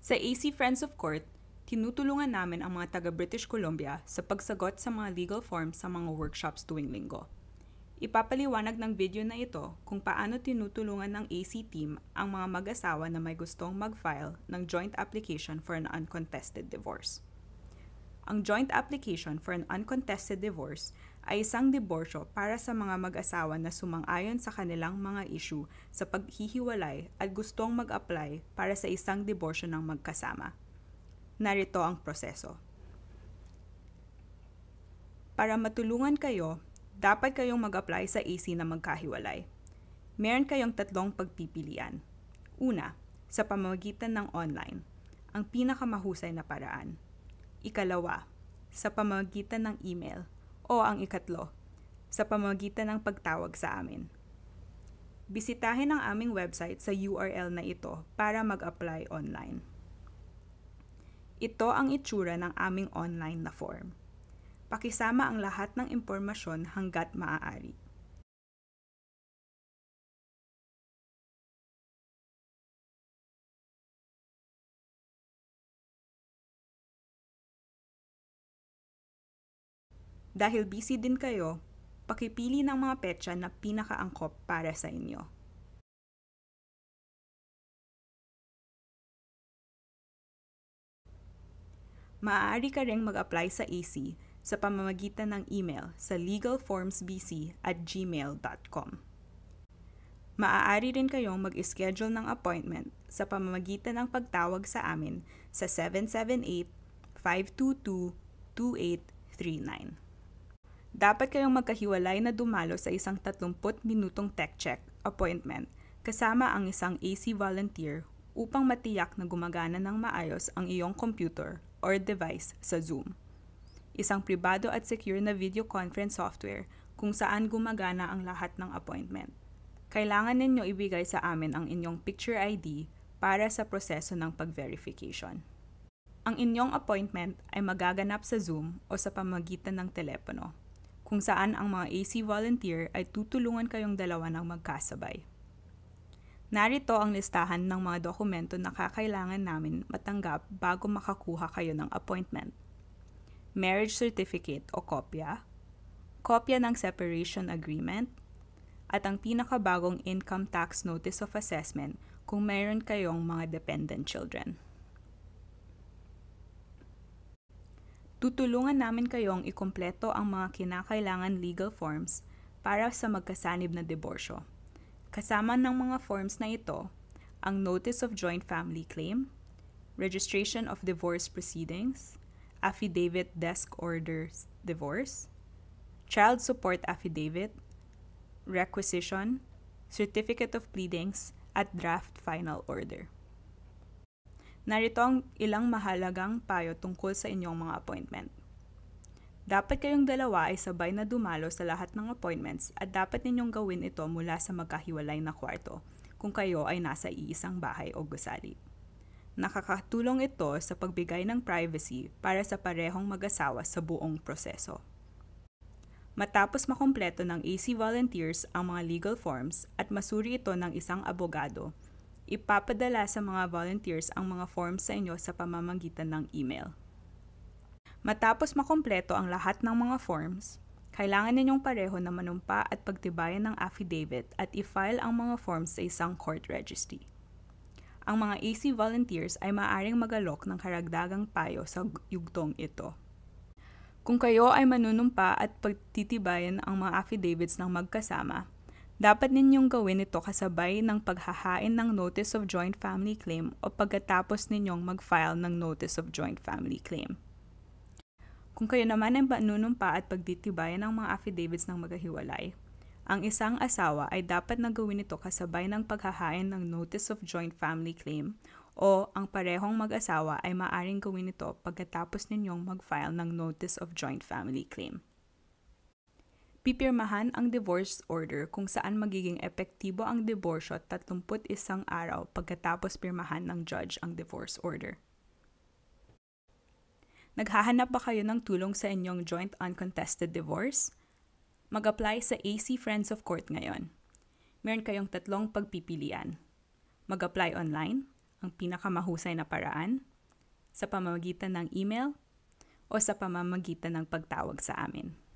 Sa AC Friends of Court, tinutulungan namin ang mga taga-British Columbia sa pagsagot sa mga legal forms sa mga workshops tuwing linggo. Ipapaliwanag ng video na ito kung paano tinutulungan ng AC team ang mga mag-asawa na may gustong mag-file ng joint application for an uncontested divorce. Ang joint application for an uncontested divorce ay isang diborsyo para sa mga mag-asawa na sumang-ayon sa kanilang mga issue sa paghihiwalay at gustong mag-apply para sa isang diborsyo ng magkasama. Narito ang proseso. Para matulungan kayo, dapat kayong mag-apply sa AC na magkahiwalay. Meron kayong tatlong pagpipilian. Una, sa pamamagitan ng online, ang pinakamahusay na paraan. Ikalawa, sa pamamagitan ng email. O ang ikatlo, sa pamamagitan ng pagtawag sa amin. Bisitahin ang aming website sa URL na ito para mag-apply online. Ito ang itsura ng aming online na form. Pakisama ang lahat ng impormasyon hanggat maaari. Dahil busy din kayo, pakipili ng mga petsa na pinakaangkop para sa inyo. Maaari ka ring mag-apply sa AC sa pamamagitan ng email sa legalformsbc@gmail.com. Maaari rin kayong mag-schedule ng appointment sa pamamagitan ng pagtawag sa amin sa 778-522-2839. Dapat kayong magkahiwalay na dumalo sa isang 30 minutong tech check appointment kasama ang isang AC volunteer upang matiyak na gumagana ng maayos ang iyong computer or device sa Zoom. Isang pribado at secure na video conference software kung saan gumagana ang lahat ng appointment. Kailangan ninyo ibigay sa amin ang inyong picture ID para sa proseso ng pag-verification. Ang inyong appointment ay magaganap sa Zoom o sa pamamagitan ng telepono, kung saan ang mga AC volunteer ay tutulungan kayong dalawa ng magkasabay. Narito ang listahan ng mga dokumento na kakailangan namin matanggap bago makakuha kayo ng appointment. Marriage certificate o kopya, kopya ng separation agreement, at ang pinakabagong income tax notice of assessment kung mayroon kayong mga dependent children. Tutulungan namin kayong ikumpleto ang mga kinakailangan legal forms para sa magkasanib na diborsyo. Kasama ng mga forms na ito, ang Notice of Joint Family Claim, Registration of Divorce Proceedings, Affidavit Desk Orders Divorce, Child Support Affidavit, Requisition, Certificate of Pleadings, at Draft Final Order. Narito ang ilang mahalagang payo tungkol sa inyong mga appointment. Dapat kayong dalawa ay sabay na dumalo sa lahat ng appointments at dapat ninyong gawin ito mula sa magkahiwalay na kwarto kung kayo ay nasa iisang bahay o gusali. Nakakatulong ito sa pagbigay ng privacy para sa parehong mag-asawa sa buong proseso. Matapos makumpleto ng AC volunteers ang mga legal forms at masuri ito ng isang abogado, ipapadala sa mga volunteers ang mga forms sa inyo sa pamamagitan ng email. Matapos makumpleto ang lahat ng mga forms, kailangan ninyong pareho na manumpa at pagtibayan ng affidavit at i-file ang mga forms sa isang court registry. Ang mga AC volunteers ay maaaring mag-alok ng karagdagang payo sa yugtong ito. Kung kayo ay manunumpa at pagtitibayan ang mga affidavits ng magkasama, dapat ninyong gawin ito kasabay ng paghahain ng Notice of Joint Family Claim o pagkatapos ninyong mag-file ng Notice of Joint Family Claim. Kung kayo naman ay manunumpa at pagtitibayan ng mga affidavits ng magkahiwalay, ang isang asawa ay dapat na gawin ito kasabay ng paghahain ng Notice of Joint Family Claim o ang parehong mag-asawa ay maaaring gawin ito pagkatapos ninyong mag-file ng Notice of Joint Family Claim. Pipirmahan ang divorce order kung saan magiging epektibo ang diborsyo 31 araw pagkatapos pirmahan ng judge ang divorce order. Naghahanap ba kayo ng tulong sa inyong joint uncontested divorce? Mag-apply sa AC Friends of Court ngayon. Meron kayong tatlong pagpipilian. Mag-apply online, ang pinakamahusay na paraan? Sa pamamagitan ng email o sa pamamagitan ng pagtawag sa amin?